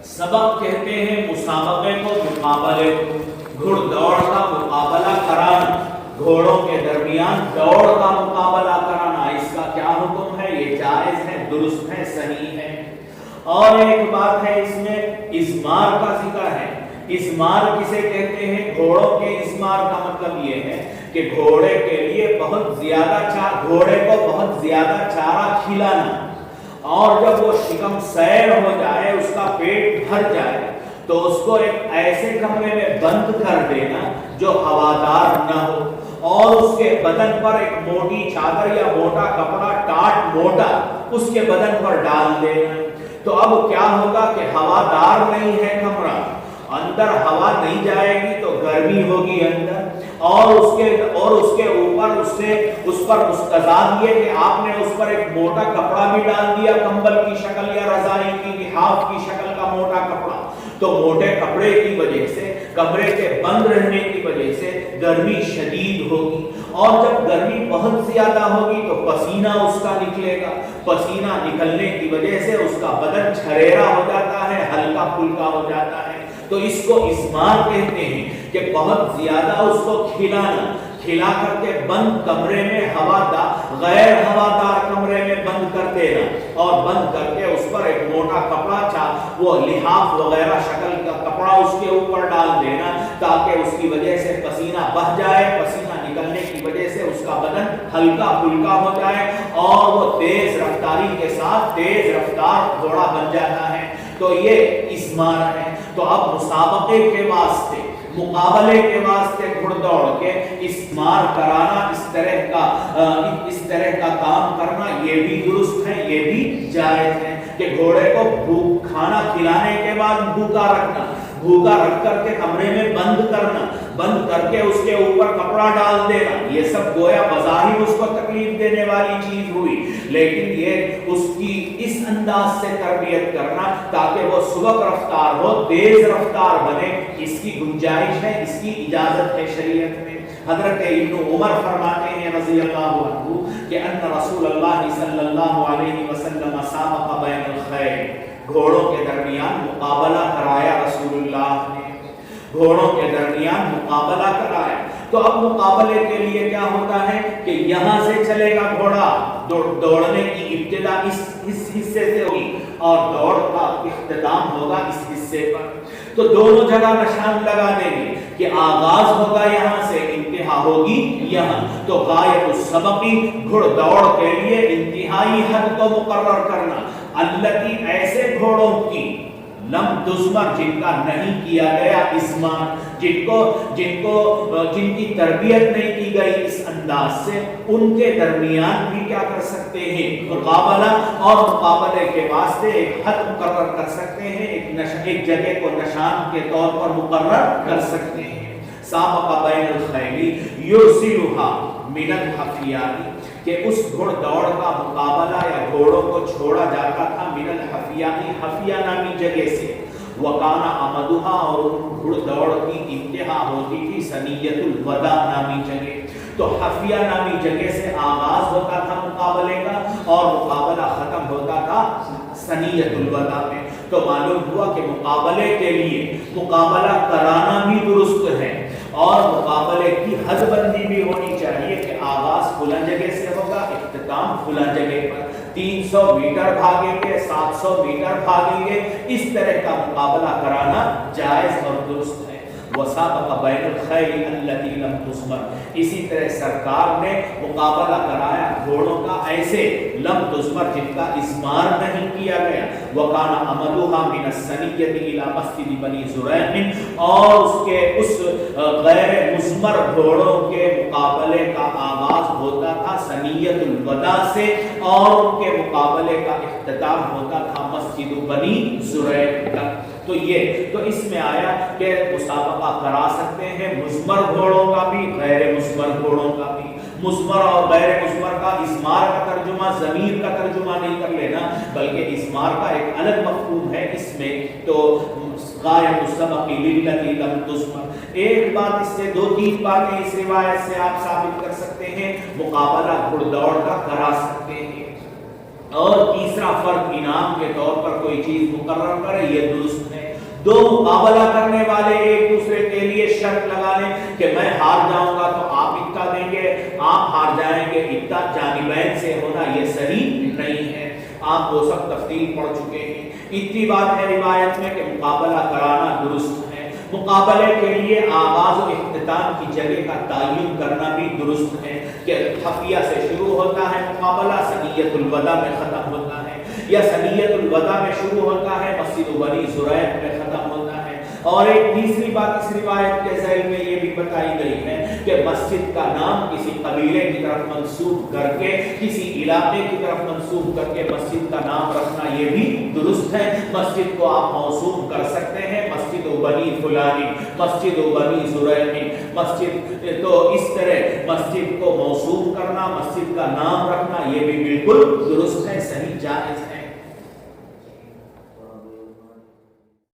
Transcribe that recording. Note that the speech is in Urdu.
سبق کہتے ہیں مسابقے کو، مقابلے کو، گھڑ دوڑ کا مقابلہ کرانا، گھوڑوں کے درمیان دوڑ کا مقابلہ کرانا، اس کا کیا حکم ہے؟ یہ جائز ہے، درست ہے، صحیح ہے۔ اور ایک بات ہے اس میں ازمار کا ذکر ہے۔ ازمار کسے کہتے ہیں؟ گھوڑوں کے ازمار کا مطلب یہ ہے کہ گھوڑے کے لیے گھوڑے کو بہت زیادہ چارہ کھلانا، اور جب وہ شکم سیر ہو جائے، اس کا پیٹ بھر جائے، تو اس کو ایک ایسے کمرے میں بند کر دینا جو ہوادار نہ ہو، اور اس کے بدن پر ایک موٹی چادر یا موٹا کپڑا، ٹاٹ موٹا، اس کے بدن پر ڈال دینا۔ تو اب کیا ہوگا کہ ہوادار نہیں ہے کمرہ، اندر ہوا نہیں جائے گی تو گرمی ہوگی اندر، اور اس کے اوپر اس پر مستزاد یہ کہ آپ نے اس پر ایک موٹا کپڑا بھی ڈال دیا، کمبل کی شکل یا رضائی کی لحاف کی شکل کا موٹا کپڑا، تو موٹے کپڑے کی وجہ سے، کمرے کے بند رہنے کی وجہ سے گرمی شدید ہوگی، اور جب گرمی بہت زیادہ ہوگی تو پسینہ اس کا نکلے گا، پسینہ نکلنے کی وجہ سے اس کا بدن چھریرا ہو جاتا ہے، ہلکا پھلکا ہو جاتا ہے۔ تو اس کو ازمار کہتے ہیں کہ بہت زیادہ اس کو کھلا کر کے بند کمرے میں غیر ہوادار کمرے میں بند کر دینا، اور بند کر کے اس پر ایک موٹا کپڑا وہ لحاف وغیرہ شکل کا کپڑا اس کے اوپر ڈال دینا، تاکہ اس کی وجہ سے پسینہ بہہ جائے، پسینہ نکلنے کی وجہ سے اس کا بدن ہلکا پھلکا ہو جائے، اور وہ تیز رفتاری کے ساتھ تیز رفتار گھوڑا بن جاتا ہے۔ تو یہ ازمار ہے۔ تو اب مسابقے کے واسطے، مقابلے کے واسطے گھڑ دوڑ کے ازمار کرانا، اس طرح کا کام کرنا، یہ بھی درست ہے، یہ بھی جائز ہے کہ گھوڑے کو کھانا کھلانے کے بعد بھوکا رکھ کر کے کمرے میں بند کر کے اس کے اوپر کپڑا ڈال دینا، یہ سب گویا بظاہر اس کو تکلیف دینے والی چیز ہوئی، لیکن یہ اس کی اس انداز سے تربیت کرنا تاکہ وہ سبک رفتار ہو، تیز رفتار بنے، اس کی گنجائش ہے، اس کی اجازت ہے شریعت میں۔ حضرت ابن عمر فرماتے ہیں رضی اللہ عنہ کہ ان رسول اللہ صلی اللہ علیہ وسلم سابق بین الخیل، گھوڑوں کے درمیان مقابلہ کرایا رسول اللہ نے، گھوڑوں کے درمیان مقابلہ کرایا۔ تو اب مقابلے کے لیے کیا ہوتا ہے کہ یہاں سے چلے گا گھوڑا، دوڑنے کی ابتدا اس حصے سے ہوگی، اور دوڑ کا اختتام ہوگا اس حصے پر، تو دونوں جگہ نشان لگا دیں گے کہ آغاز ہوگا یہاں سے، انتہا ہوگی یہاں۔ تو غایت السبقی، گھڑ دوڑ کے لیے انتہائی حد کو مقرر کرنا، التی، ایسے گھوڑوں کی، لم تزمر، جن کا نہیں کیا گیا ازمار، جن کی تربیت نہیں کی گئی اس انداز سے، ان کے درمیان بھی کیا کر سکتے ہیں؟ مقابلہ، اور مقابلے کے واسطے ایک حد مقرر کر سکتے ہیں، ایک جگہ کو نشان کے طور پر مقرر کر سکتے ہیں۔ سابق بین الخیل یرسلها من الحفیاء، کہ اس گھڑ دوڑ کا مقابلہ یا گھوڑوں کو چھوڑا جاتا تھا من الحفیاء، حفیہ نامی جگہ سے، وکان امدھا، اور ان گھڑ دوڑ کی انتہا ہوتی تھی ثنیۃ الوداع نامی جگہ۔ تو حفیہ نامی جگہ سے آغاز ہوتا تھا مقابلے کا، اور مقابلہ ختم ہوتا تھا ثنیۃ الوداع میں۔ تو معلوم ہوا کہ مقابلے کے لیے مقابلہ کرانا بھی درست ہے، اور مقابلے کی حد بندی بھی ہونی چاہیے کہ آغاز فلاں جگہ سے ہوگا، اختتام فلاں جگہ پر، 300 میٹر بھاگیں گے، 700 میٹر بھاگیں گے، اس طرح کا مقابلہ کرانا جائز اور درست ہے۔ وسابق بین الخیل التی لم تزمر، اسی طرح سرکار نے مقابلہ کرایا گھوڑوں کا ایسے لم تزمر، جن کا ازمار نہیں کیا گیا، وکان امدھا من الثنیۃ الی مسجد بنی زرین، اور اس غیر مزمر گھوڑوں کے مقابلے کا آغاز ہوتا تھا ثنیۃ الوداع سے، اور ان کے مقابلے کا اختتام ہوتا تھا مسجد بنی زرین تک۔ تو اس میں آیا کہ مسابقہ کرا سکتے ہیں مزمر گھوڑوں کا بھی، غیر مزمر گھوڑوں کا بھی۔ مزمر اور غیر مزمر کا ازمار کا ترجمہ ضمیر کا ترجمہ نہیں کر لینا، بلکہ ازمار کا ایک الگ مفہوم ہے اس میں۔ تو غایت السبق للتی لم تزمر، ایک بات اس سے، 2-3 باتیں اس روایت سے آپ ثابت کر سکتے ہیں، مقابلہ گھڑ دوڑ کا کرا سکتے ہیں۔ اور تیسرا فرد انعام کے طور پر کوئی چیز مقرر کرے، یہ درست ہے۔ دو مقابلہ کرنے والے ایک دوسرے کے لیے شرط لگا لیں کہ میں ہار جاؤں گا تو آپ اتنا دیں گے، آپ ہار جائیں گے اتنا، جانبین سے ہونا یہ صحیح نہیں ہے۔ آپ وہ سب تفصیل پڑھ چکے ہیں۔ اتنی بات ہے روایت میں کہ مقابلہ کرانا درست ہے۔ مقابلے کے لیے آغاز و اختتام کی جگہ کا تعین کرنا بھی درست ہے کہ خفیہ سے شروع ہوتا ہے مقابلہ، ثنیۃ الوداع میں ختم ہوتا ہے، یا ثنیۃ الوداع میں شروع ہوتا ہے، مسجد بنی زریق میں ختم ہوتا ہے۔ اور ایک تیسری بات اس روایت کے ذیل میں یہ بھی بتائی گئی ہے کہ مسجد کا نام کسی قبیلے کی طرف منسوب کر کے، کسی علاقے کی طرف منسوب کر کے مسجد کا نام رکھنا یہ بھی درست ہے۔ مسجد کو آپ موصوف کر سکتے ہیں، مسجد بنی فلانی، مسجد بنی زریق، مسجد، تو اس طرح مسجد کو موصوف کرنا، مسجد کا نام رکھنا یہ بھی بالکل درست ہے، صحیح جائز ہے۔